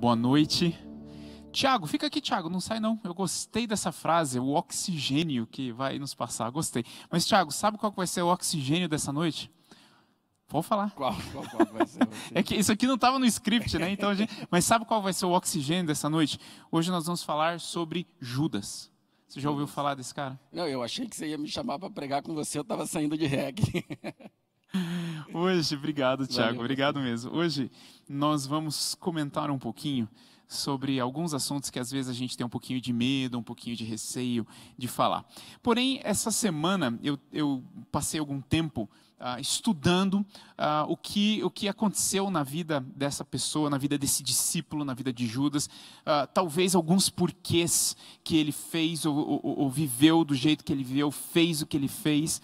boa noite. Tiago, fica aqui, Tiago, não sai não. Eu gostei dessa frase, o oxigênio que vai nos passar, gostei. Mas, Tiago, sabe qual vai ser o oxigênio dessa noite? Vou falar. Qual vai ser? É que isso aqui não estava no script, né? Então, mas sabe qual vai ser o oxigênio dessa noite? Hoje nós vamos falar sobre Judas. Você já ouviu falar desse cara? Não, eu achei que você ia me chamar para pregar com você, eu estava saindo de reggae. Hoje, obrigado, Tiago, Valeu, obrigado mesmo. Hoje nós vamos comentar um pouquinho sobre alguns assuntos que às vezes a gente tem um pouquinho de medo, um pouquinho de receio de falar. Porém, essa semana eu passei algum tempo estudando o que aconteceu na vida dessa pessoa, na vida desse discípulo, na vida de Judas, talvez alguns porquês que ele fez ou viveu do jeito que ele viveu, fez o que ele fez.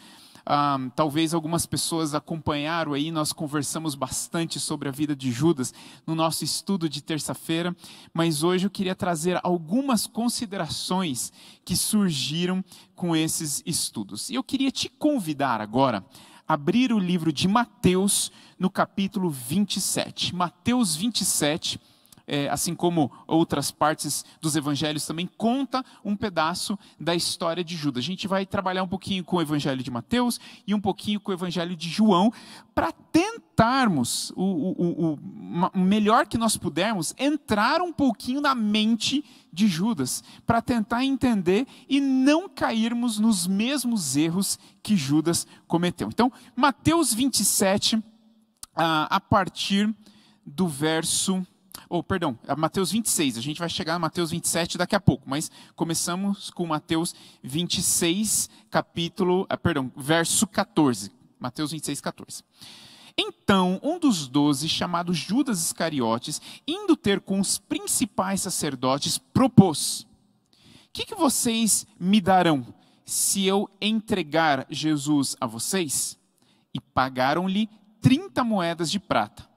Talvez algumas pessoas acompanharam aí, nós conversamos bastante sobre a vida de Judas no nosso estudo de terça-feira, mas hoje eu queria trazer algumas considerações que surgiram com esses estudos. E eu queria te convidar agora a abrir o livro de Mateus no capítulo 27. Mateus 27, assim como outras partes dos evangelhos também, conta um pedaço da história de Judas. A gente vai trabalhar um pouquinho com o evangelho de Mateus e um pouquinho com o evangelho de João, para tentarmos, o melhor que nós pudermos, entrar um pouquinho na mente de Judas, para tentar entender e não cairmos nos mesmos erros que Judas cometeu. Então, Mateus 27, a partir do verso... Mateus 26, a gente vai chegar a Mateus 27 daqui a pouco, mas começamos com Mateus 26, verso 14. Mateus 26, 14. Então, um dos 12, chamado Judas Iscariotes, indo ter com os principais sacerdotes, propôs: que vocês me darão se eu entregar Jesus a vocês? E pagaram-lhe 30 moedas de prata.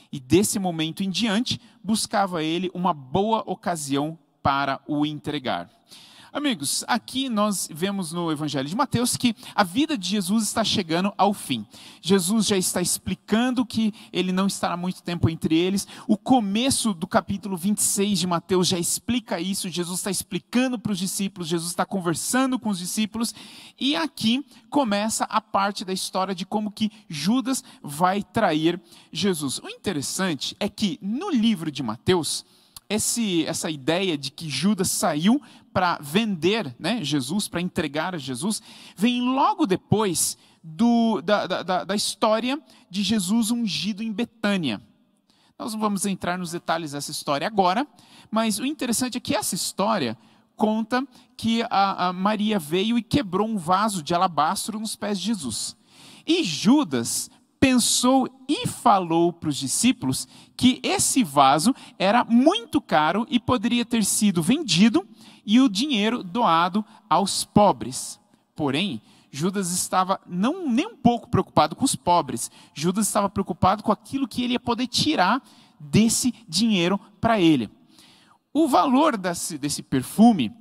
E desse momento em diante, buscava ele uma boa ocasião para o entregar. Amigos, aqui nós vemos no Evangelho de Mateus que a vida de Jesus está chegando ao fim. Jesus já está explicando que ele não estará muito tempo entre eles. O começo do capítulo 26 de Mateus já explica isso. Jesus está explicando para os discípulos, Jesus está conversando com os discípulos. E aqui começa a parte da história de como que Judas vai trair Jesus. O interessante é que no livro de Mateus, essa ideia de que Judas saiu para vender, né, Jesus, para entregar a Jesus, vem logo depois da história de Jesus ungido em Betânia. Nós não vamos entrar nos detalhes dessa história agora, mas o interessante é que essa história conta que a Maria veio e quebrou um vaso de alabastro nos pés de Jesus. E Judas pensou e falou para os discípulos que esse vaso era muito caro e poderia ter sido vendido e o dinheiro doado aos pobres. Porém, Judas estava nem um pouco preocupado com os pobres. Judas estava preocupado com aquilo que ele ia poder tirar desse dinheiro para ele. O valor desse perfume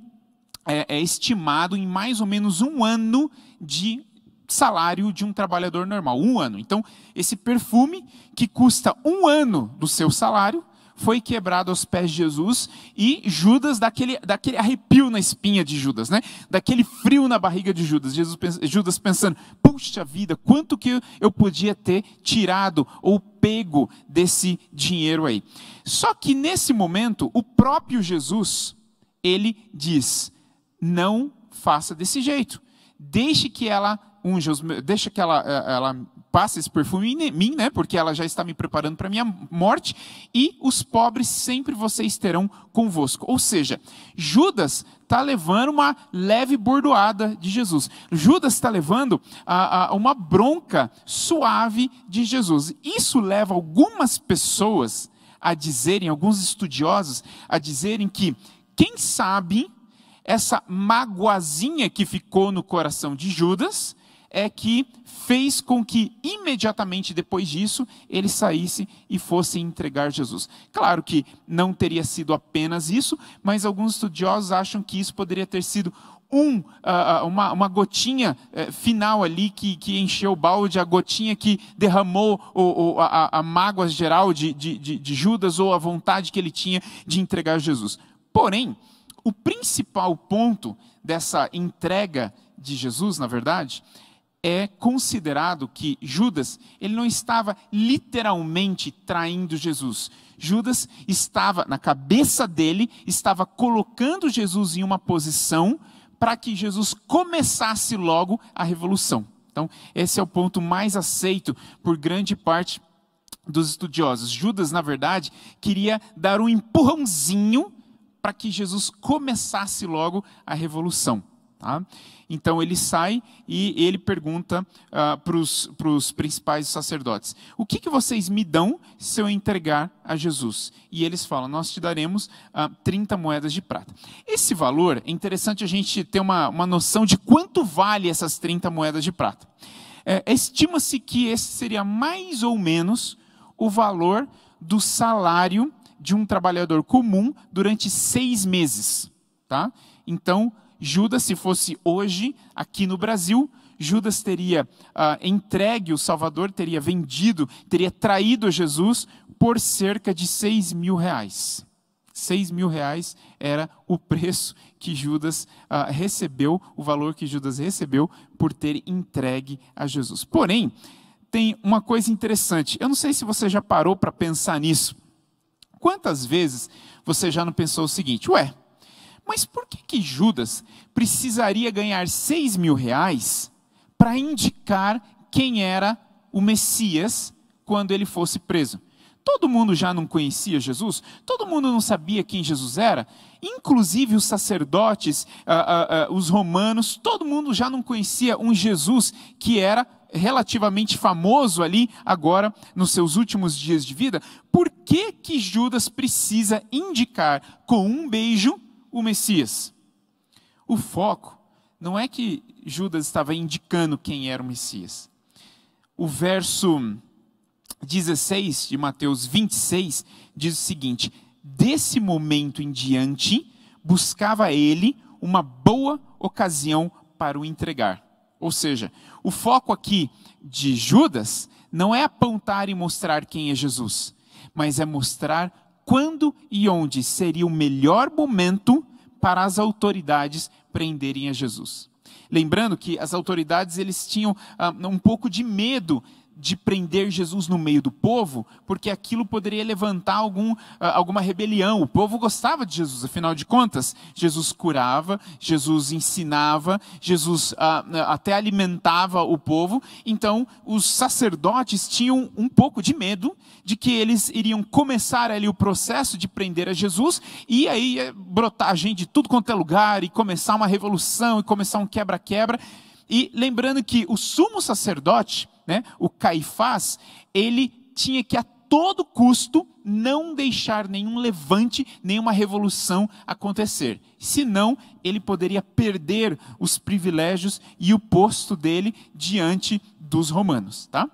é estimado em mais ou menos 1 ano de salário de um trabalhador normal, 1 ano. Então, esse perfume, que custa 1 ano do seu salário, foi quebrado aos pés de Jesus, e Judas, daquele arrepio na espinha de Judas, né? Daquele frio na barriga de Judas. Judas pensando: puxa vida, quanto que eu podia ter tirado ou pego desse dinheiro aí. Só que nesse momento, o próprio Jesus, ele diz: não faça desse jeito. Deixe que ela deixa que ela passe esse perfume em mim, né? Porque ela já está me preparando para a minha morte, e os pobres sempre vocês terão convosco. Ou seja, Judas está levando uma leve bordoada de Jesus. Judas está levando uma bronca suave de Jesus. Isso leva algumas pessoas a dizerem, alguns estudiosos, a dizerem que, quem sabe, essa magoazinha que ficou no coração de Judas é que fez com que imediatamente depois disso ele saísse e fosse entregar Jesus. Claro que não teria sido apenas isso, mas alguns estudiosos acham que isso poderia ter sido uma gotinha final ali que encheu o balde, a gotinha que derramou a mágoa geral de Judas, ou a vontade que ele tinha de entregar Jesus. Porém, o principal ponto dessa entrega de Jesus, na verdade, é considerado que Judas, ele não estava literalmente traindo Jesus. Judas estava, na cabeça dele, estava colocando Jesus em uma posição para que Jesus começasse logo a revolução. Então, esse é o ponto mais aceito por grande parte dos estudiosos. Judas, na verdade, queria dar um empurrãozinho para que Jesus começasse logo a revolução. Tá? Então ele sai e ele pergunta para os principais sacerdotes: o que vocês me dão se eu entregar a Jesus? E eles falam: nós te daremos 30 moedas de prata. Esse valor, é interessante a gente ter uma noção de quanto vale essas 30 moedas de prata. Estima-se que esse seria mais ou menos o valor do salário de um trabalhador comum durante 6 meses. Tá? Então, Judas, se fosse hoje, aqui no Brasil, Judas teria entregue o Salvador, teria vendido, teria traído Jesus por cerca de 6 mil reais. 6 mil reais era o preço que Judas recebeu, o valor que Judas recebeu por ter entregue a Jesus. Porém, tem uma coisa interessante. Eu não sei se você já parou para pensar nisso. Quantas vezes você já não pensou o seguinte: mas por que Judas precisaria ganhar 6 mil reais para indicar quem era o Messias quando ele fosse preso? Todo mundo já não conhecia Jesus? Todo mundo não sabia quem Jesus era? Inclusive os sacerdotes, os romanos, todo mundo já não conhecia um Jesus que era relativamente famoso ali, agora, nos seus últimos dias de vida? Por que Judas precisa indicar com um beijo o Messias? O foco não é que Judas estava indicando quem era o Messias. O verso 16 de Mateus 26 diz o seguinte: desse momento em diante, buscava ele uma boa ocasião para o entregar. Ou seja, o foco aqui de Judas não é apontar e mostrar quem é Jesus, mas é mostrar quando e onde seria o melhor momento para as autoridades prenderem a Jesus. Lembrando que as autoridades, eles tinham um pouco de medo de prender Jesus no meio do povo, porque aquilo poderia levantar alguma rebelião. O povo gostava de Jesus, afinal de contas, Jesus curava, Jesus ensinava, Jesus até alimentava o povo. Então, os sacerdotes tinham um pouco de medo de que eles iriam começar ali o processo de prender a Jesus, e aí ia brotar gente de tudo quanto é lugar, e começar uma revolução, e começar um quebra-quebra. E lembrando que o sumo sacerdote, o Caifás, ele tinha que a todo custo não deixar nenhum levante, nenhuma revolução acontecer. Senão, ele poderia perder os privilégios e o posto dele diante dos romanos. Tá?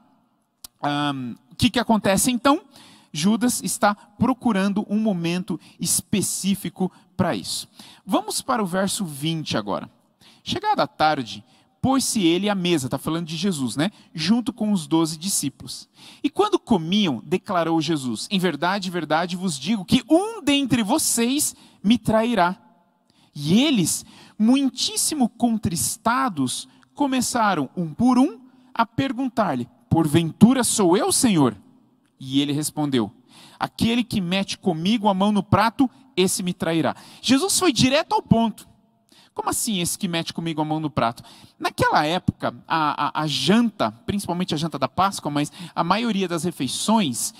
O que acontece então? Judas está procurando um momento específico para isso. Vamos para o verso 20 agora. Chegada a tarde, pôs-se ele à mesa, está falando de Jesus, junto com os 12 discípulos. E quando comiam, declarou Jesus: em verdade, verdade vos digo que um dentre vocês me trairá. E eles, muitíssimo contristados, começaram, um por um, a perguntar-lhe: porventura sou eu, Senhor? E ele respondeu: aquele que mete comigo a mão no prato, esse me trairá. Jesus foi direto ao ponto. Como assim esse que mete comigo a mão no prato? Naquela época, a janta, principalmente a janta da Páscoa, mas a maioria das refeições,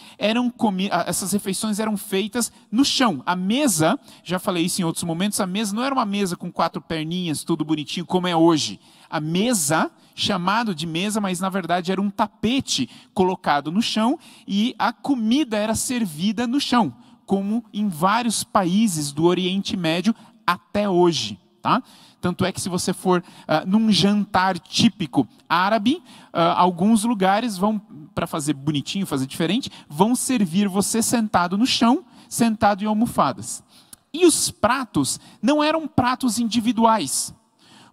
essas refeições eram feitas no chão. A mesa, já falei isso em outros momentos, a mesa não era uma mesa com 4 perninhas, tudo bonitinho, como é hoje. A mesa, chamado de mesa, mas na verdade era um tapete colocado no chão, e a comida era servida no chão, como em vários países do Oriente Médio até hoje. Tá? Tanto é que se você for num jantar típico árabe, alguns lugares vão, para fazer bonitinho, fazer diferente, vão servir você sentado no chão, sentado em almofadas. E os pratos não eram pratos individuais.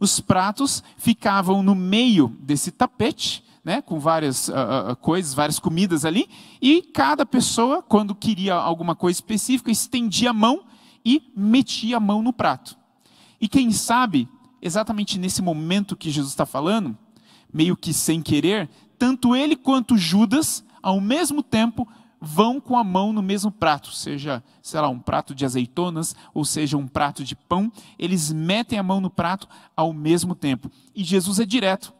Os pratos ficavam no meio desse tapete, né, com várias coisas, várias comidas ali, e cada pessoa, quando queria alguma coisa específica, estendia a mão e metia a mão no prato. E quem sabe, exatamente nesse momento que Jesus está falando, meio que sem querer, tanto ele quanto Judas, ao mesmo tempo, vão com a mão no mesmo prato, seja, sei lá, um prato de azeitonas, ou seja, um prato de pão, eles metem a mão no prato ao mesmo tempo. E Jesus é direto.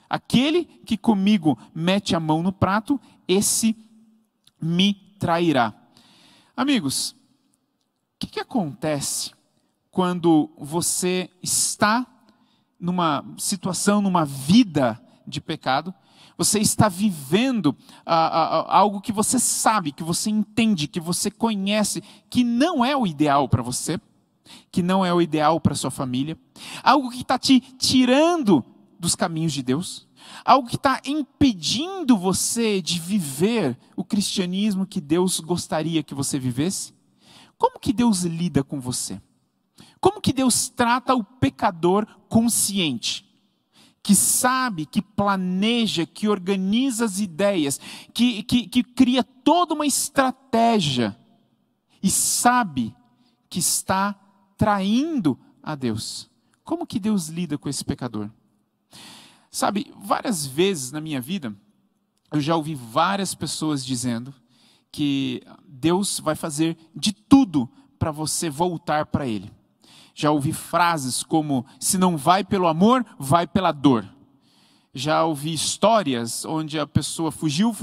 Aquele que comigo mete a mão no prato, esse me trairá. Amigos, o que acontece quando você está numa situação, numa vida de pecado? Você está vivendo algo que você sabe, que você entende, que você conhece, que não é o ideal para você, que não é o ideal para sua família, algo que está te tirando dos caminhos de Deus, algo que está impedindo você de viver o cristianismo que Deus gostaria que você vivesse. Como que Deus lida com você? Como que Deus trata o pecador consciente? Que sabe, que planeja, que organiza as ideias, que cria toda uma estratégia e sabe que está traindo a Deus. Como que Deus lida com esse pecador? Sabe, várias vezes na minha vida, eu já ouvi várias pessoas dizendo que Deus vai fazer de tudo para você voltar para Ele. Já ouvi frases como, se não vai pelo amor, vai pela dor. Já ouvi histórias onde a pessoa fugiu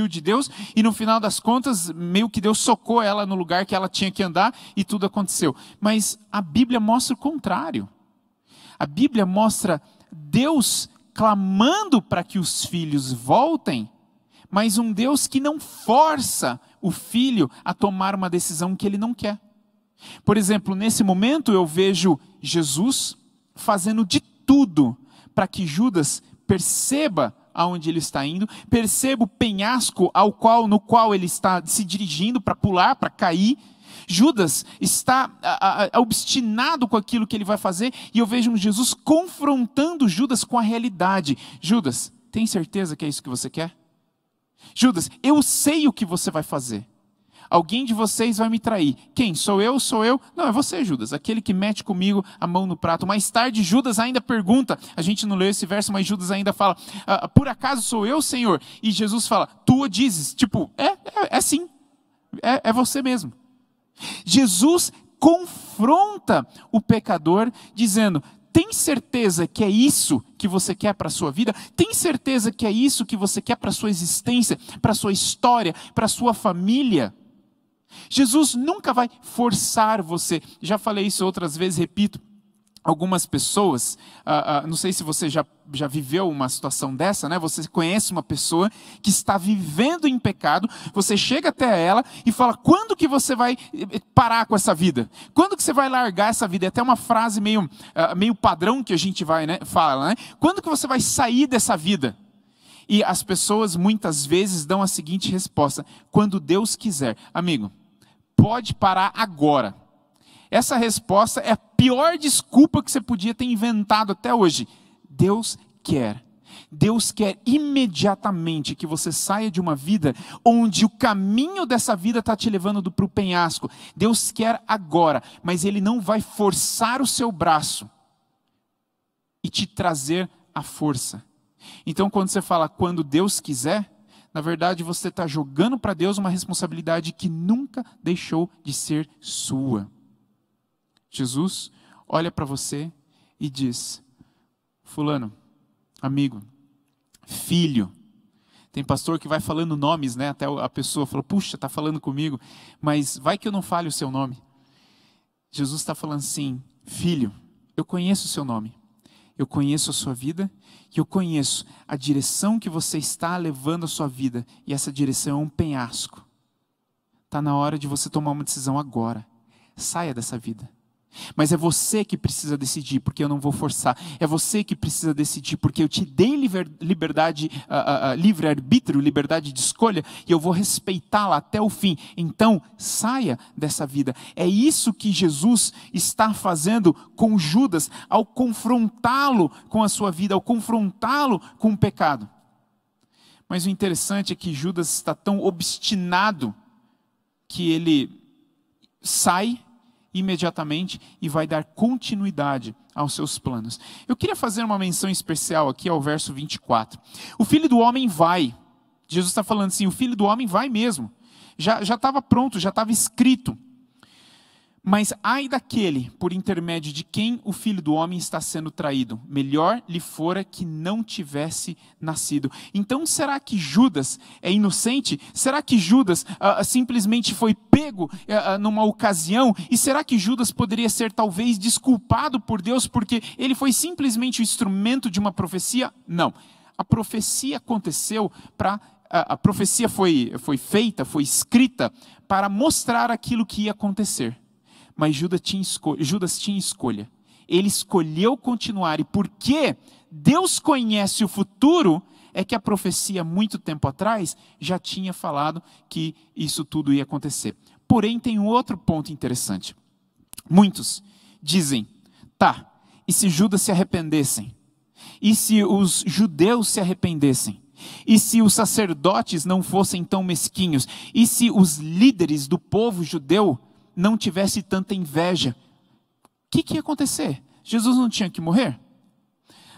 de Deus e no final das contas, meio que Deus socou ela no lugar que ela tinha que andar e tudo aconteceu. Mas a Bíblia mostra o contrário. A Bíblia mostra Deus clamando para que os filhos voltem, mas um Deus que não força o filho a tomar uma decisão que ele não quer. Por exemplo, nesse momento eu vejo Jesus fazendo de tudo para que Judas perceba aonde ele está indo, perceba o penhasco no qual ele está se dirigindo para pular, para cair. Judas está obstinado com aquilo que ele vai fazer e eu vejo um Jesus confrontando Judas com a realidade. Judas, tem certeza que é isso que você quer? Judas, eu sei o que você vai fazer. Alguém de vocês vai me trair. Quem? Sou eu? Sou eu? Não, é você, Judas, aquele que mete comigo a mão no prato. Mais tarde, Judas ainda pergunta, a gente não leu esse verso, mas Judas ainda fala, por acaso sou eu, Senhor? E Jesus fala, tu o dizes. Tipo, sim, é você mesmo. Jesus confronta o pecador dizendo, tem certeza que é isso que você quer para a sua vida? Tem certeza que é isso que você quer para a sua existência, para a sua história, para a sua família? Jesus nunca vai forçar você. Já falei isso outras vezes, repito. Algumas pessoas, não sei se você já viveu uma situação dessa, né? Você conhece uma pessoa que está vivendo em pecado, você chega até ela e fala, quando que você vai parar com essa vida? Quando que você vai largar essa vida? É até uma frase meio padrão que a gente fala, né? Quando que você vai sair dessa vida? E as pessoas muitas vezes dão a seguinte resposta, quando Deus quiser. Amigo, pode parar agora. Essa resposta é a pior desculpa que você podia ter inventado até hoje. Deus quer. Deus quer imediatamente que você saia de uma vida onde o caminho dessa vida está te levando para o penhasco. Deus quer agora, mas Ele não vai forçar o seu braço e te trazer a força. Então, quando você fala, quando Deus quiser, na verdade você está jogando para Deus uma responsabilidade que nunca deixou de ser sua. Jesus olha para você e diz, fulano, amigo, filho. Tem pastor que vai falando nomes, né? Até a pessoa fala, puxa, está falando comigo, mas vai que eu não fale o seu nome. Jesus está falando assim, filho, eu conheço o seu nome, eu conheço a sua vida, e eu conheço a direção que você está levando a sua vida, e essa direção é um penhasco. Está na hora de você tomar uma decisão agora. Saia dessa vida. Mas é você que precisa decidir, porque eu não vou forçar. É você que precisa decidir, porque eu te dei liberdade, livre-arbítrio, liberdade de escolha, e eu vou respeitá-la até o fim. Então, saia dessa vida. É isso que Jesus está fazendo com Judas, ao confrontá-lo com a sua vida, ao confrontá-lo com o pecado. Mas o interessante é que Judas está tão obstinado que ele sai imediatamente e vai dar continuidade aos seus planos. Eu queria fazer uma menção especial aqui ao verso 24. O Filho do Homem vai. Jesus está falando assim, o Filho do Homem vai mesmo. Já estava pronto, já estava escrito. Mas ai daquele, por intermédio de quem o Filho do Homem está sendo traído. Melhor lhe fora que não tivesse nascido. Então, será que Judas é inocente? Será que Judas simplesmente foi pego numa ocasião? E será que Judas poderia ser talvez desculpado por Deus porque ele foi simplesmente o instrumento de uma profecia? Não. A profecia aconteceu a profecia foi feita, foi escrita para mostrar aquilo que ia acontecer. Mas Judas tinha escolha. Ele escolheu continuar. E porque Deus conhece o futuro, é que a profecia, muito tempo atrás, já tinha falado que isso tudo ia acontecer. Porém, tem um outro ponto interessante. Muitos dizem, tá, e se Judas se arrependessem? E se os judeus se arrependessem? E se os sacerdotes não fossem tão mesquinhos? E se os líderes do povo judeu não tivesse tanta inveja? O que ia acontecer? Jesus não tinha que morrer?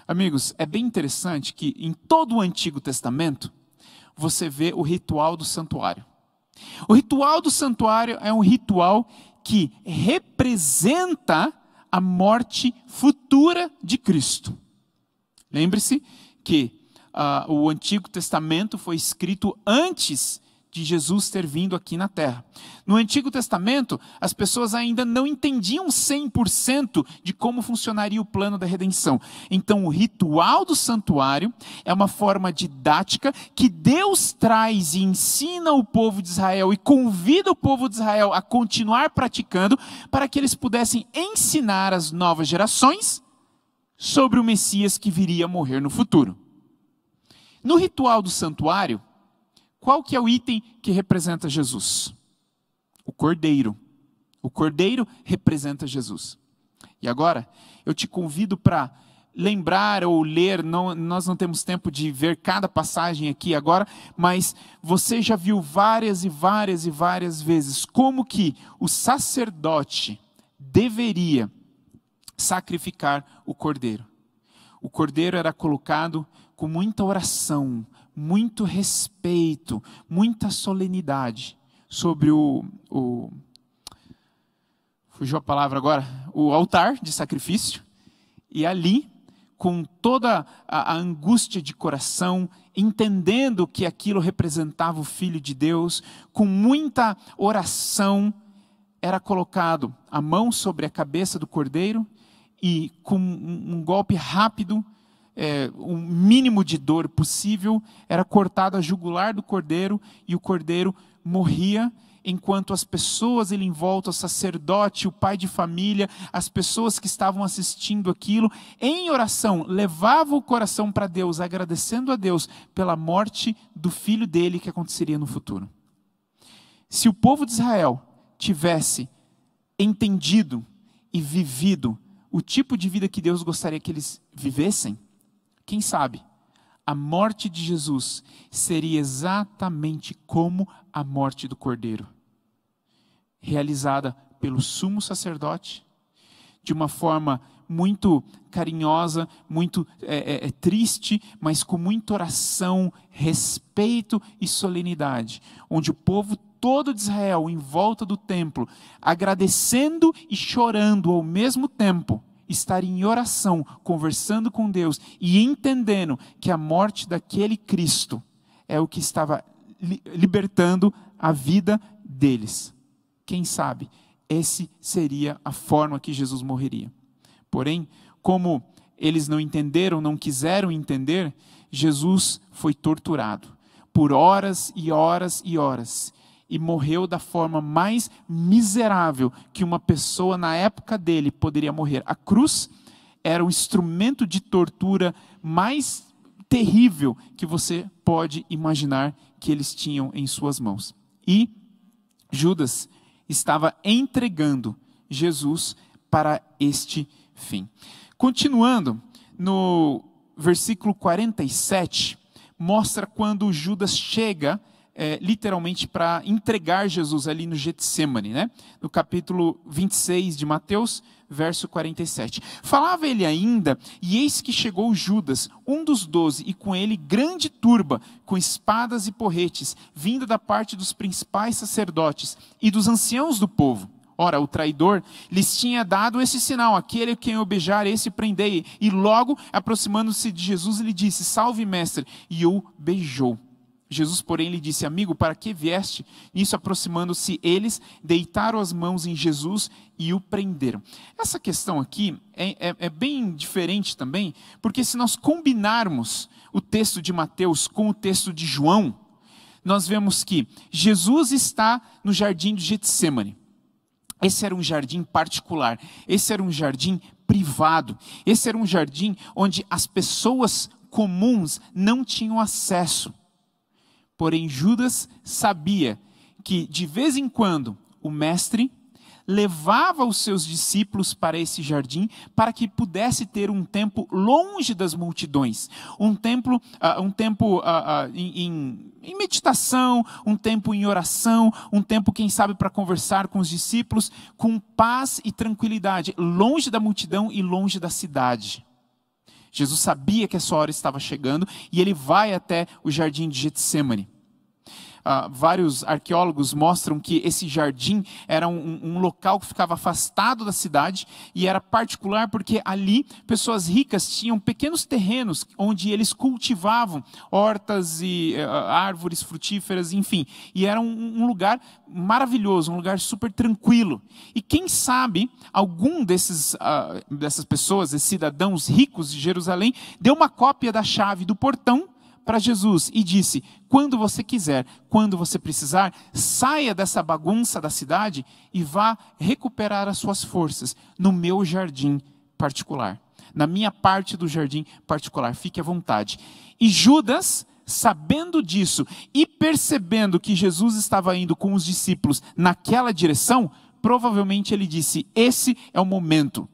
Amigos, é bem interessante que em todo o Antigo Testamento, você vê o ritual do santuário. O ritual do santuário é um ritual que representa a morte futura de Cristo. Lembre-se que o Antigo Testamento foi escrito antes de Jesus ter vindo aqui na Terra. No Antigo Testamento, as pessoas ainda não entendiam 100% de como funcionaria o plano da redenção. Então, o ritual do santuário é uma forma didática que Deus traz e ensina o povo de Israel e convida o povo de Israel a continuar praticando para que eles pudessem ensinar as novas gerações sobre o Messias que viria a morrer no futuro. No ritual do santuário, qual que é o item que representa Jesus? O cordeiro. O cordeiro representa Jesus. E agora, eu te convido para lembrar ou ler, nós não temos tempo de ver cada passagem aqui agora, mas você já viu várias e várias e várias vezes como que o sacerdote deveria sacrificar o cordeiro. O cordeiro era colocado com muita oração, muito respeito, muita solenidade sobre fugiu a palavra agora, o altar de sacrifício, e ali, com toda a angústia de coração, entendendo que aquilo representava o Filho de Deus, com muita oração, era colocado a mão sobre a cabeça do cordeiro, e com um golpe rápido, o mínimo de dor possível, era cortada a jugular do cordeiro, e o cordeiro morria, enquanto as pessoas ali em volta, o sacerdote, o pai de família, as pessoas que estavam assistindo aquilo, em oração, levavam o coração para Deus, agradecendo a Deus pela morte do filho dele que aconteceria no futuro. Se o povo de Israel tivesse entendido e vivido o tipo de vida que Deus gostaria que eles vivessem, quem sabe, a morte de Jesus seria exatamente como a morte do cordeiro, realizada pelo sumo sacerdote, de uma forma muito carinhosa, muito triste, mas com muita oração, respeito e solenidade, onde o povo todo de Israel, em volta do templo, agradecendo e chorando ao mesmo tempo, estar em oração, conversando com Deus e entendendo que a morte daquele Cristo é o que estava libertando a vida deles. Quem sabe, essa seria a forma que Jesus morreria. Porém, como eles não entenderam, não quiseram entender, Jesus foi torturado por horas e horas e horas. e morreu da forma mais miserável que uma pessoa na época dele poderia morrer. A cruz era o instrumento de tortura mais terrível que você pode imaginar que eles tinham em suas mãos. E Judas estava entregando Jesus para este fim. Continuando, no versículo 47, mostra quando Judas chega, literalmente, para entregar Jesus ali no Getsêmani, né? No capítulo 26 de Mateus, verso 47. Falava ele ainda, e eis que chegou Judas, um dos 12, e com ele grande turba, com espadas e porretes, vinda da parte dos principais sacerdotes e dos anciãos do povo. Ora, o traidor lhes tinha dado esse sinal: aquele quem eu beijar, esse prendei. E logo, aproximando-se de Jesus, lhe disse: salve, mestre, e o beijou. Jesus, porém, lhe disse: amigo, para que vieste? Nisso, aproximando-se eles, deitaram as mãos em Jesus e o prenderam. Essa questão aqui é bem diferente também, porque se nós combinarmos o texto de Mateus com o texto de João, nós vemos que Jesus está no jardim do Getsêmani. Esse era um jardim particular, esse era um jardim privado, esse era um jardim onde as pessoas comuns não tinham acesso. Porém, Judas sabia que, de vez em quando, o mestre levava os seus discípulos para esse jardim para que pudesse ter um tempo longe das multidões, um tempo em meditação, um tempo em oração, um tempo, quem sabe, para conversar com os discípulos, com paz e tranquilidade, longe da multidão e longe da cidade. Jesus sabia que essa hora estava chegando e ele vai até o jardim de Getsêmani. Vários arqueólogos mostram que esse jardim era um local que ficava afastado da cidade e era particular porque ali pessoas ricas tinham pequenos terrenos onde eles cultivavam hortas e árvores frutíferas, enfim. E era um lugar maravilhoso, um lugar super tranquilo. E quem sabe algum dessas pessoas, esses cidadãos ricos de Jerusalém, deu uma cópia da chave do portão para Jesus e disse: quando você quiser, quando você precisar, saia dessa bagunça da cidade e vá recuperar as suas forças no meu jardim particular, na minha parte do jardim particular, fique à vontade. E Judas, sabendo disso e percebendo que Jesus estava indo com os discípulos naquela direção, provavelmente ele disse: esse é o momento.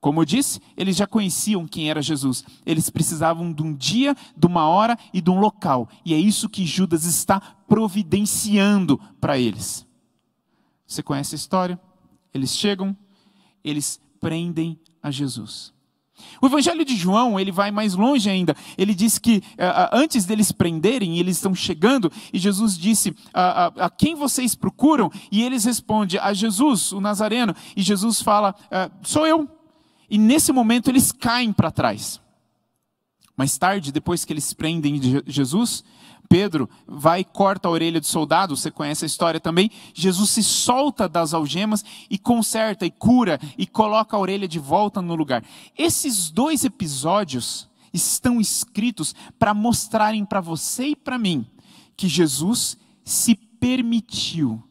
Como eu disse, eles já conheciam quem era Jesus. Eles precisavam de um dia, de uma hora e de um local. E é isso que Judas está providenciando para eles. Você conhece a história? Eles chegam, eles prendem a Jesus. O Evangelho de João, ele vai mais longe ainda. Ele diz que antes deles prenderem, eles estão chegando, e Jesus disse: a quem vocês procuram? E eles respondem: a Jesus, o Nazareno. E Jesus fala: sou eu. E nesse momento eles caem para trás. Mais tarde, depois que eles prendem Jesus, Pedro vai e corta a orelha do soldado, você conhece a história também. Jesus se solta das algemas e conserta e cura e coloca a orelha de volta no lugar. Esses dois episódios estão escritos para mostrarem para você e para mim que Jesus se permitiu,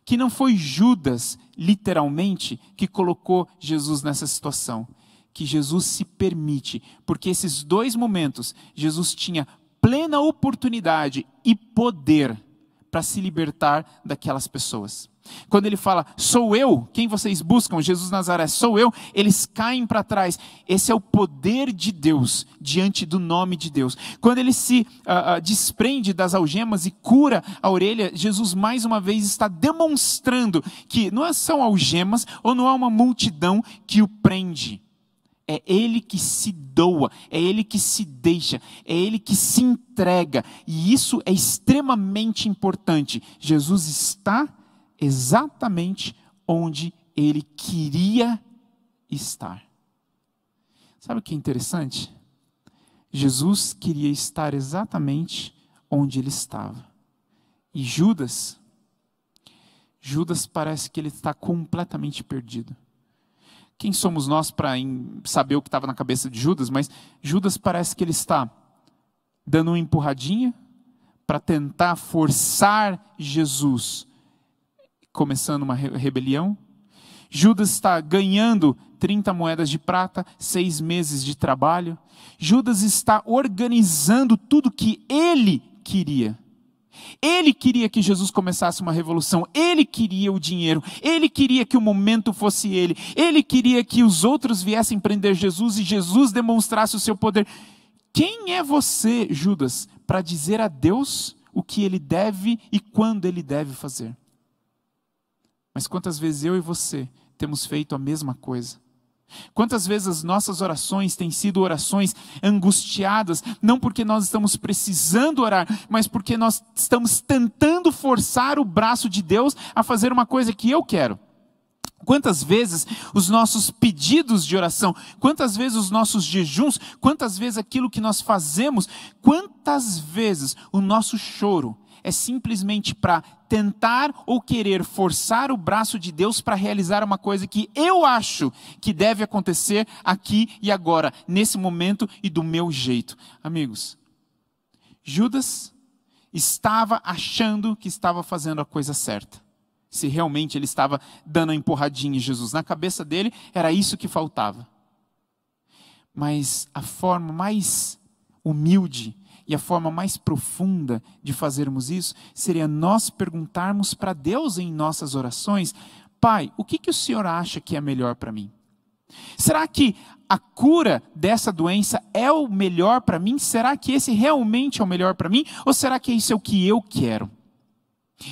que não foi Judas, literalmente, que colocou Jesus nessa situação. Que Jesus se permite, porque esses dois momentos, Jesus tinha plena oportunidade e poder para se libertar daquelas pessoas. Quando ele fala: sou eu, quem vocês buscam? Jesus Nazaré, sou eu. Eles caem para trás. Esse é o poder de Deus diante do nome de Deus. Quando ele se desprende das algemas e cura a orelha, Jesus mais uma vez está demonstrando que não são algemas ou não há uma multidão que o prende. É ele que se doa, é ele que se deixa, é ele que se entrega. E isso é extremamente importante. Jesus está exatamente onde ele queria estar. Sabe o que é interessante? Jesus queria estar exatamente onde ele estava. E Judas parece que ele está completamente perdido. Quem somos nós para saber o que estava na cabeça de Judas? Mas Judas parece que ele está dando uma empurradinha para tentar forçar Jesus, começando uma rebelião. Judas está ganhando 30 moedas de prata, 6 meses de trabalho. Judas está organizando tudo que ele queria. Ele queria que Jesus começasse uma revolução, ele queria o dinheiro, ele queria que o momento fosse ele queria que os outros viessem prender Jesus e Jesus demonstrasse o seu poder. Quem é você, Judas, para dizer a Deus o que ele deve e quando ele deve fazer? Mas quantas vezes eu e você temos feito a mesma coisa? Quantas vezes as nossas orações têm sido orações angustiadas, não porque nós estamos precisando orar, mas porque nós estamos tentando forçar o braço de Deus a fazer uma coisa que eu quero. Quantas vezes os nossos pedidos de oração, quantas vezes os nossos jejuns, quantas vezes aquilo que nós fazemos, quantas vezes o nosso choro é simplesmente para tentar ou querer forçar o braço de Deus para realizar uma coisa que eu acho que deve acontecer aqui e agora, nesse momento e do meu jeito. Amigos, Judas estava achando que estava fazendo a coisa certa. Se realmente ele estava dando a empurradinha em Jesus. Na cabeça dele, era isso que faltava. Mas a forma mais humilde e a forma mais profunda de fazermos isso seria nós perguntarmos para Deus em nossas orações: Pai, o que o Senhor acha que é melhor para mim? Será que a cura dessa doença é o melhor para mim? Será que esse realmente é o melhor para mim? Ou será que isso é o que eu quero?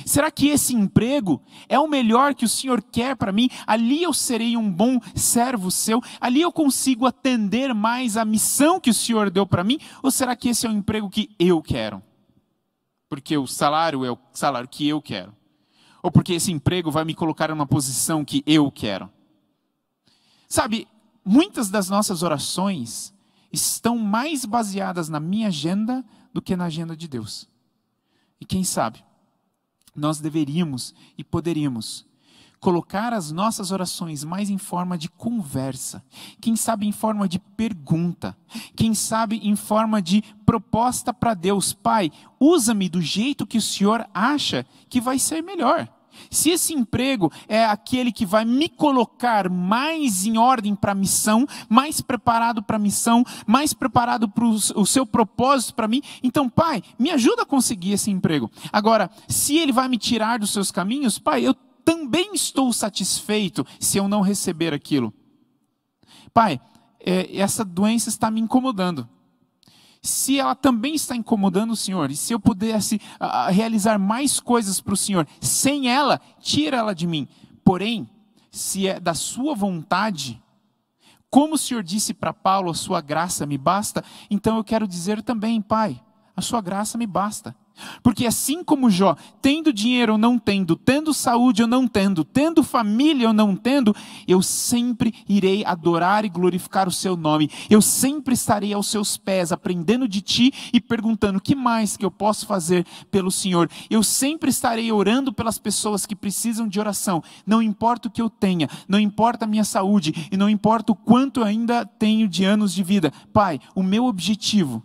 Será que esse emprego é o melhor que o Senhor quer para mim? Ali eu serei um bom servo seu? Ali eu consigo atender mais a missão que o Senhor deu para mim? Ou será que esse é o emprego que eu quero? Porque o salário é o salário que eu quero? Ou porque esse emprego vai me colocar numa posição que eu quero? Sabe, muitas das nossas orações estão mais baseadas na minha agenda do que na agenda de Deus. E quem sabe, nós deveríamos e poderíamos colocar as nossas orações mais em forma de conversa, quem sabe em forma de pergunta, quem sabe em forma de proposta para Deus. Pai, usa-me do jeito que o Senhor acha que vai ser melhor. Se esse emprego é aquele que vai me colocar mais em ordem para a missão, mais preparado para a missão, mais preparado para o seu propósito para mim, então, Pai, me ajuda a conseguir esse emprego. Agora, se ele vai me tirar dos seus caminhos, Pai, eu também estou satisfeito se eu não receber aquilo. Pai, essa doença está me incomodando. Se ela também está incomodando o Senhor, e se eu pudesse realizar mais coisas para o Senhor, sem ela, tira ela de mim. Porém, se é da sua vontade, como o Senhor disse para Paulo, a sua graça me basta, então eu quero dizer também, Pai, a sua graça me basta. Porque assim como Jó, tendo dinheiro ou não tendo, tendo saúde ou não tendo, tendo família ou não tendo, eu sempre irei adorar e glorificar o seu nome. Eu sempre estarei aos seus pés, aprendendo de ti e perguntando o que mais que eu posso fazer pelo Senhor. Eu sempre estarei orando pelas pessoas que precisam de oração. Não importa o que eu tenha, não importa a minha saúde e não importa o quanto eu ainda tenho de anos de vida. Pai, o meu objetivo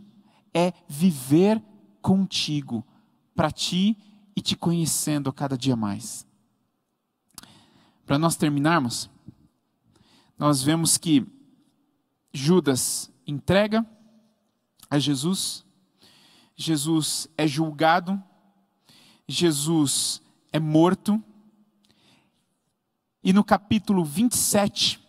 é viver contigo, para ti e te conhecendo a cada dia mais. Para nós terminarmos, nós vemos que Judas entrega a Jesus, Jesus é julgado, Jesus é morto, e no capítulo 27,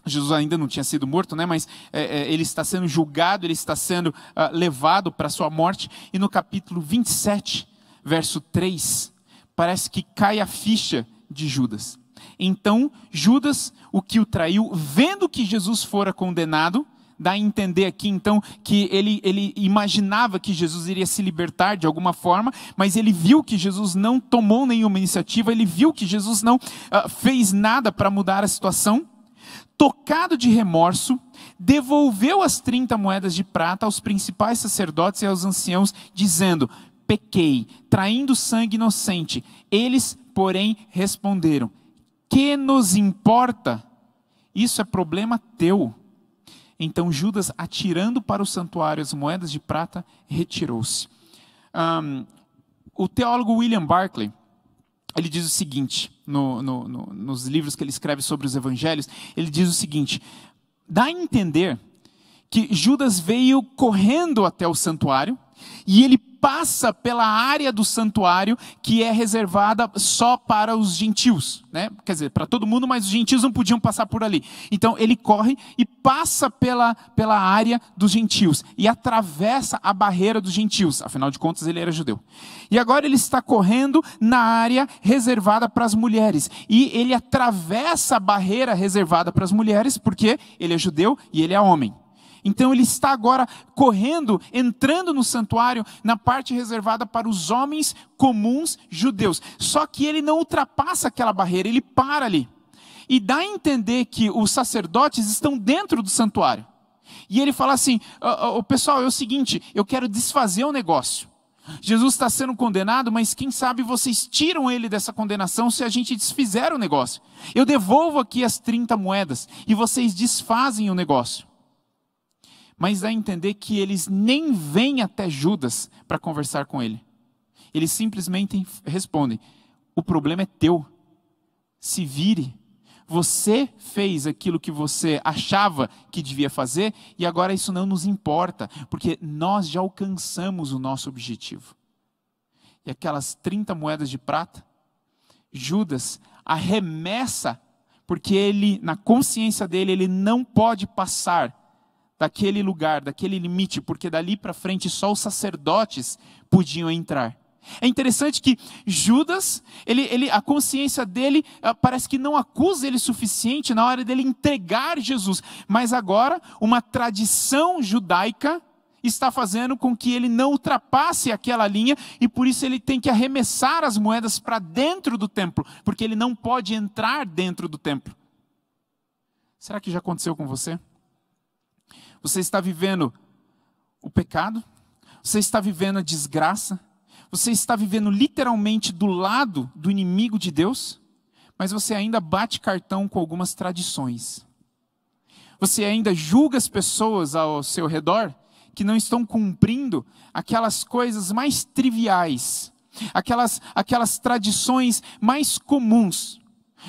Jesus ainda não tinha sido morto, né? Mas ele está sendo julgado, ele está sendo levado para a sua morte. E no capítulo 27, verso 3, parece que cai a ficha de Judas. Então, Judas, o que o traiu, vendo que Jesus fora condenado, dá a entender aqui então que ele imaginava que Jesus iria se libertar de alguma forma, mas ele viu que Jesus não tomou nenhuma iniciativa, ele viu que Jesus não fez nada para mudar a situação. Tocado de remorso, devolveu as 30 moedas de prata aos principais sacerdotes e aos anciãos, dizendo: pequei, traindo sangue inocente. Eles, porém, responderam: que nos importa? Isso é problema teu. Então Judas, atirando para o santuário as moedas de prata, retirou-se. O teólogo William Barclay, ele diz o seguinte, nos livros que ele escreve sobre os evangelhos, ele diz o seguinte: dá a entender que Judas veio correndo até o santuário e ele passa pela área do santuário que é reservada só para os gentios, né? Quer dizer, para todo mundo, mas os gentios não podiam passar por ali. Então ele corre e passa pela área dos gentios e atravessa a barreira dos gentios, afinal de contas ele era judeu. E agora ele está correndo na área reservada para as mulheres e ele atravessa a barreira reservada para as mulheres porque ele é judeu e ele é homem. Então ele está agora correndo, entrando no santuário, na parte reservada para os homens comuns judeus. Só que ele não ultrapassa aquela barreira, ele para ali. E dá a entender que os sacerdotes estão dentro do santuário. E ele fala assim: pessoal, é o seguinte, eu quero desfazer o negócio. Jesus está sendo condenado, mas quem sabe vocês tiram ele dessa condenação se a gente desfizer o negócio. Eu devolvo aqui as 30 moedas e vocês desfazem o negócio. Mas dá a entender que eles nem vêm até Judas para conversar com ele. Eles simplesmente respondem: o problema é teu, se vire. Você fez aquilo que você achava que devia fazer e agora isso não nos importa, porque nós já alcançamos o nosso objetivo. E aquelas 30 moedas de prata, Judas arremessa, porque ele, na consciência dele, ele não pode passar daquele lugar, daquele limite, porque dali para frente só os sacerdotes podiam entrar. É interessante que Judas, a consciência dele parece que não acusa ele o suficiente na hora dele entregar Jesus, mas agora uma tradição judaica está fazendo com que ele não ultrapasse aquela linha e por isso ele tem que arremessar as moedas para dentro do templo, porque ele não pode entrar dentro do templo. Será que já aconteceu com você? Você está vivendo o pecado, você está vivendo a desgraça, você está vivendo literalmente do lado do inimigo de Deus, mas você ainda bate cartão com algumas tradições. Você ainda julga as pessoas ao seu redor que não estão cumprindo aquelas coisas mais triviais, aquelas tradições mais comuns.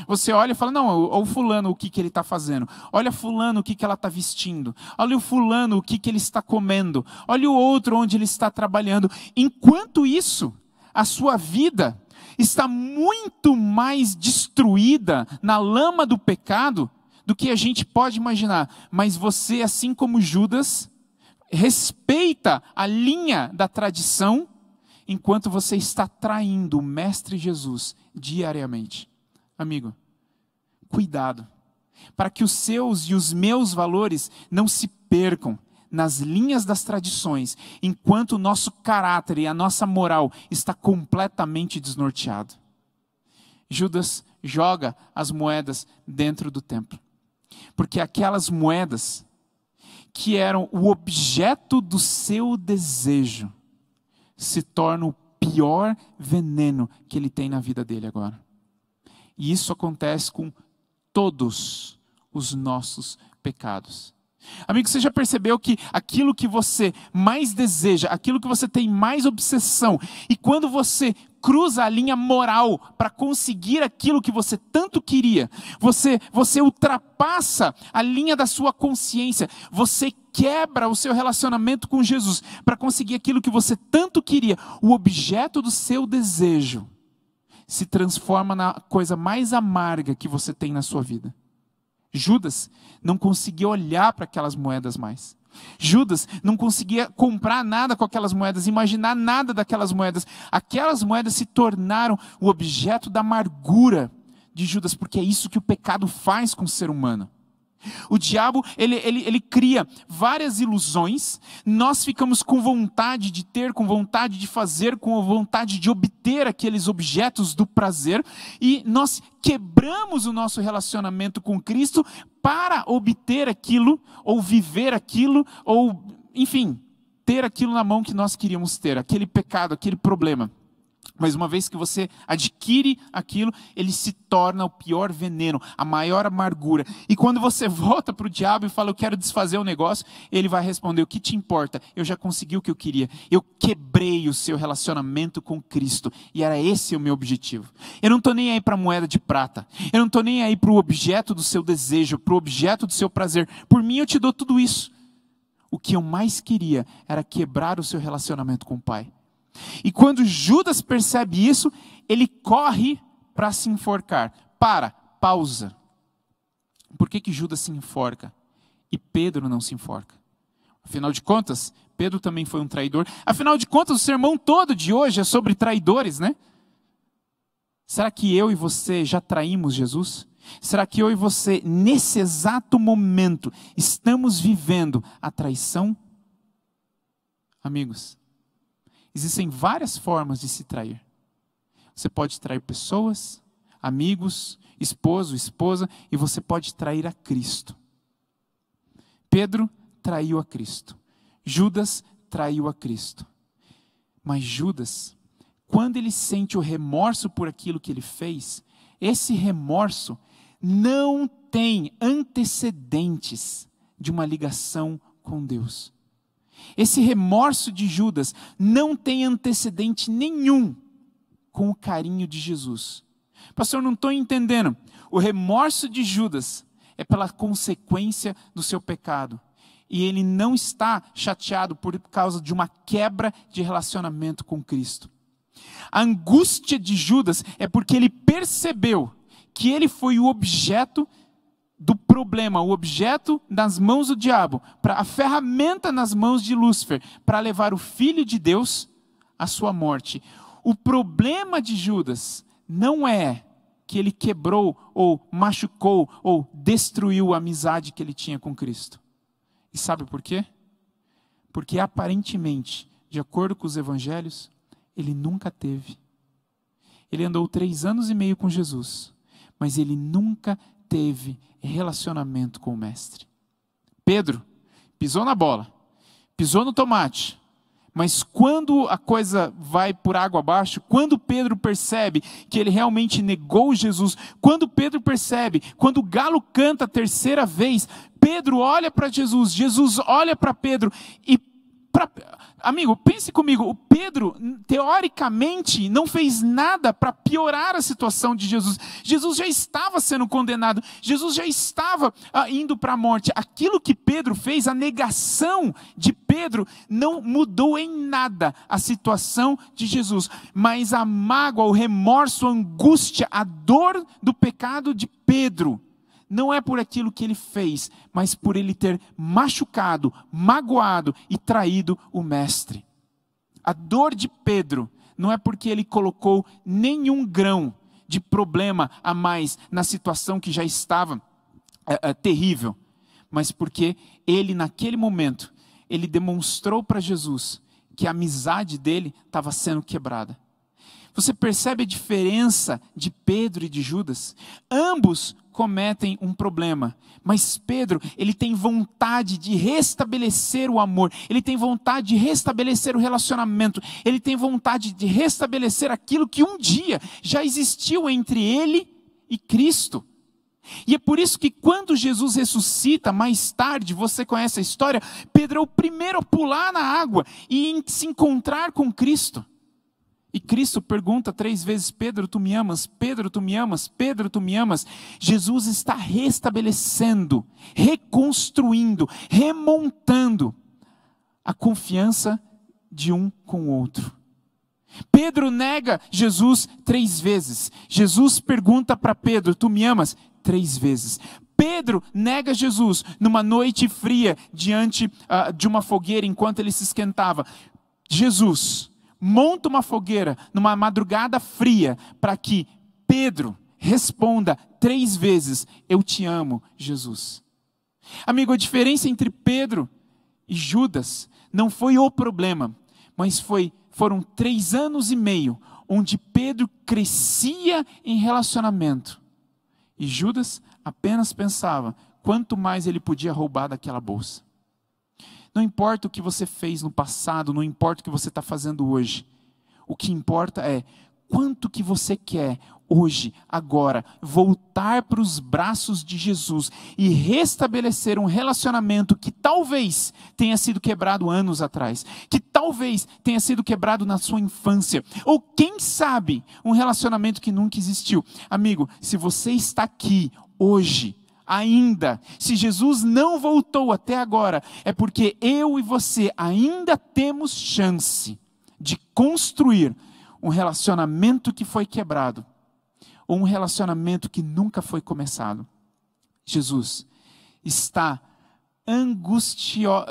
Você olha e fala: não, olha o fulano o que ele está fazendo, olha fulano o que ela está vestindo, olha o fulano o que ele está comendo, olha o outro onde ele está trabalhando. Enquanto isso, a sua vida está muito mais destruída na lama do pecado do que a gente pode imaginar. Mas você, assim como Judas, respeita a linha da tradição, enquanto você está traindo o Mestre Jesus diariamente. Amigo, cuidado, para que os seus e os meus valores não se percam nas linhas das tradições, enquanto o nosso caráter e a nossa moral está completamente desnorteado. Judas joga as moedas dentro do templo, porque aquelas moedas que eram o objeto do seu desejo se tornam o pior veneno que ele tem na vida dele agora. E isso acontece com todos os nossos pecados. Amigo, você já percebeu que aquilo que você mais deseja, aquilo que você tem mais obsessão, e quando você cruza a linha moral para conseguir aquilo que você tanto queria, você ultrapassa a linha da sua consciência, você quebra o seu relacionamento com Jesus para conseguir aquilo que você tanto queria, o objeto do seu desejo se transforma na coisa mais amarga que você tem na sua vida. Judas não conseguia olhar para aquelas moedas mais. Judas não conseguia comprar nada com aquelas moedas, imaginar nada daquelas moedas. Aquelas moedas se tornaram o objeto da amargura de Judas, porque é isso que o pecado faz com o ser humano. O diabo, ele cria várias ilusões, nós ficamos com vontade de ter, com vontade de fazer, com vontade de obter aqueles objetos do prazer, e nós quebramos o nosso relacionamento com Cristo para obter aquilo, ou viver aquilo, ou, enfim, ter aquilo na mão que nós queríamos ter, aquele pecado, aquele problema. Mas uma vez que você adquire aquilo, ele se torna o pior veneno, a maior amargura. E quando você volta para o diabo e fala, eu quero desfazer o negócio, ele vai responder, o que te importa? Eu já consegui o que eu queria. Eu quebrei o seu relacionamento com Cristo. E era esse o meu objetivo. Eu não estou nem aí para a moeda de prata. Eu não estou nem aí para o objeto do seu desejo, para o objeto do seu prazer. Por mim eu te dou tudo isso. O que eu mais queria era quebrar o seu relacionamento com o Pai. E quando Judas percebe isso, ele corre para se enforcar. Pausa. Por que Judas se enforca e Pedro não se enforca? Afinal de contas, Pedro também foi um traidor. Afinal de contas, o sermão todo de hoje é sobre traidores, né? Será que eu e você já traímos Jesus? Será que eu e você, nesse exato momento, estamos vivendo a traição? Amigos, existem várias formas de se trair. Você pode trair pessoas, amigos, esposo, esposa, e você pode trair a Cristo. Pedro traiu a Cristo. Judas traiu a Cristo. Mas Judas, quando ele sente o remorso por aquilo que ele fez, esse remorso não tem antecedentes de uma ligação com Deus. Esse remorso de Judas não tem antecedente nenhum com o carinho de Jesus. Pastor, não estou entendendo. O remorso de Judas é pela consequência do seu pecado. E ele não está chateado por causa de uma quebra de relacionamento com Cristo. A angústia de Judas é porque ele percebeu que ele foi o objeto do problema, o objeto nas mãos do diabo, a ferramenta nas mãos de Lúcifer, para levar o Filho de Deus à sua morte. O problema de Judas não é que ele quebrou, ou machucou, ou destruiu a amizade que ele tinha com Cristo. E sabe por quê? Porque aparentemente, de acordo com os evangelhos, ele nunca teve. Ele andou 3 anos e meio com Jesus, mas ele nunca teve relacionamento com o Mestre. Pedro pisou na bola, pisou no tomate, mas quando a coisa vai por água abaixo, quando Pedro percebe que ele realmente negou Jesus, quando Pedro percebe, quando o galo canta a 3ª vez, Pedro olha para Jesus, Jesus olha para Pedro e amigo, pense comigo, o Pedro, teoricamente, não fez nada para piorar a situação de Jesus. Jesus já estava sendo condenado, Jesus já estava indo para a morte. Aquilo que Pedro fez, a negação de Pedro, não mudou em nada a situação de Jesus. Mas a mágoa, o remorso, a angústia, a dor do pecado de Pedro, não é por aquilo que ele fez, mas por ele ter machucado, magoado e traído o Mestre. A dor de Pedro não é porque ele colocou nenhum grão de problema a mais na situação que já estava terrível, mas porque ele, naquele momento, ele demonstrou para Jesus que a amizade dele estava sendo quebrada. Você percebe a diferença de Pedro e de Judas? Ambos cometem um problema, mas Pedro, ele tem vontade de restabelecer o amor, ele tem vontade de restabelecer o relacionamento, ele tem vontade de restabelecer aquilo que um dia já existiu entre ele e Cristo. E é por isso que quando Jesus ressuscita mais tarde, você conhece a história, Pedro é o primeiro a pular na água e se encontrar com Cristo. E Cristo pergunta 3 vezes, Pedro, tu me amas? Pedro, tu me amas? Pedro, tu me amas? Jesus está restabelecendo, reconstruindo, remontando a confiança de um com o outro. Pedro nega Jesus 3 vezes. Jesus pergunta para Pedro, tu me amas? 3 vezes. Pedro nega Jesus numa noite fria, diante de uma fogueira, enquanto ele se esquentava. Jesus monta uma fogueira numa madrugada fria, para que Pedro responda 3 vezes, eu te amo, Jesus. Amigo, a diferença entre Pedro e Judas não foi o problema, mas foram 3 anos e meio, onde Pedro crescia em relacionamento, e Judas apenas pensava, quanto mais ele podia roubar daquela bolsa. Não importa o que você fez no passado, não importa o que você está fazendo hoje. O que importa é quanto que você quer hoje, agora, voltar para os braços de Jesus e restabelecer um relacionamento que talvez tenha sido quebrado anos atrás, que talvez tenha sido quebrado na sua infância, ou quem sabe, um relacionamento que nunca existiu. Amigo, se você está aqui hoje, ainda, se Jesus não voltou até agora, é porque eu e você ainda temos chance de construir um relacionamento que foi quebrado, ou um relacionamento que nunca foi começado. Jesus está angustiado,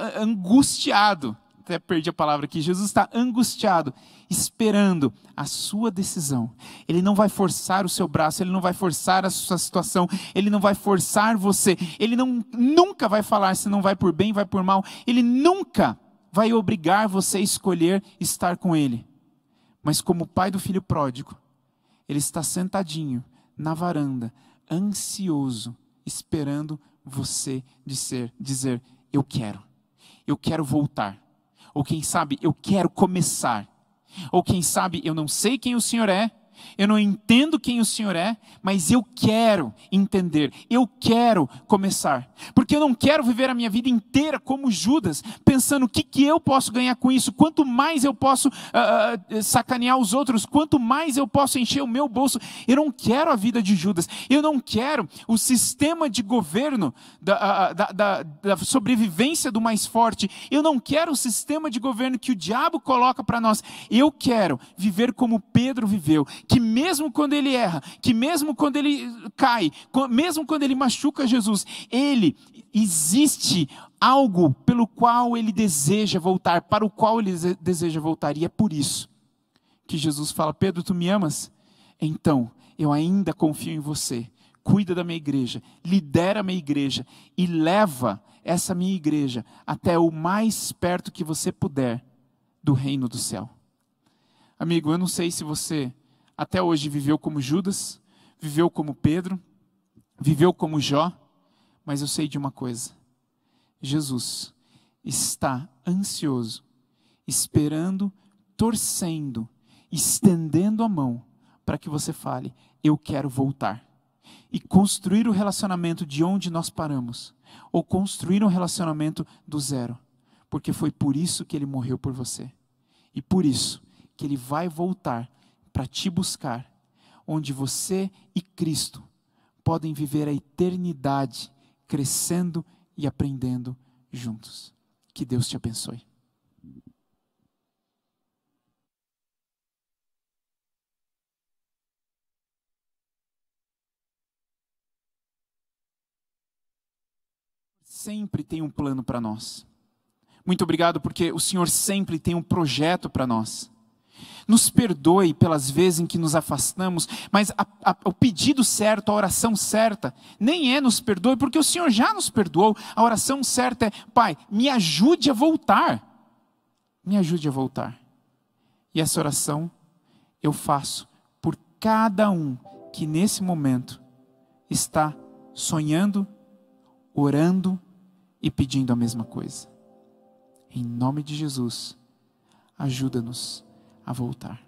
até perdi a palavra aqui, Jesus está angustiado, esperando a sua decisão. Ele não vai forçar o seu braço, ele não vai forçar a sua situação, ele não vai forçar você, ele nunca vai falar se não vai por bem, vai por mal, ele nunca vai obrigar você a escolher estar com ele. Mas como o pai do filho pródigo, ele está sentadinho na varanda, ansioso, esperando você dizer, eu quero voltar. Ou quem sabe, eu quero começar. Ou quem sabe, eu não sei quem o Senhor é, eu não entendo quem o Senhor é, mas eu quero entender, eu quero começar. Porque eu não quero viver a minha vida inteira como Judas, pensando o que eu posso ganhar com isso, quanto mais eu posso sacanear os outros, quanto mais eu posso encher o meu bolso. Eu não quero a vida de Judas, eu não quero o sistema de governo da sobrevivência do mais forte, eu não quero o sistema de governo que o diabo coloca para nós. Eu quero viver como Pedro viveu, que mesmo quando ele erra, que mesmo quando ele cai, mesmo quando ele machuca Jesus, existe algo pelo qual ele deseja voltar, para o qual ele deseja voltar, e é por isso que Jesus fala, Pedro, tu me amas? Então, eu ainda confio em você, cuida da minha igreja, lidera a minha igreja, e leva essa minha igreja até o mais perto que você puder do reino do céu. Amigo, eu não sei se você até hoje viveu como Judas, viveu como Pedro, viveu como Jó, mas eu sei de uma coisa, Jesus está ansioso, esperando, torcendo, estendendo a mão, para que você fale, eu quero voltar, e construir o relacionamento de onde nós paramos, ou construir um relacionamento do zero, porque foi por isso que ele morreu por você, e por isso que ele vai voltar para te buscar, onde você e Cristo podem viver a eternidade, crescendo e aprendendo juntos. Que Deus te abençoe. Sempre tem um plano para nós. Muito obrigado porque o Senhor sempre tem um projeto para nós. Nos perdoe pelas vezes em que nos afastamos, mas o pedido certo, a oração certa, nem é nos perdoe, porque o Senhor já nos perdoou. A oração certa é, Pai, me ajude a voltar. Me ajude a voltar. E essa oração eu faço por cada um que nesse momento está sonhando, orando e pedindo a mesma coisa. Em nome de Jesus, ajuda-nos a voltar.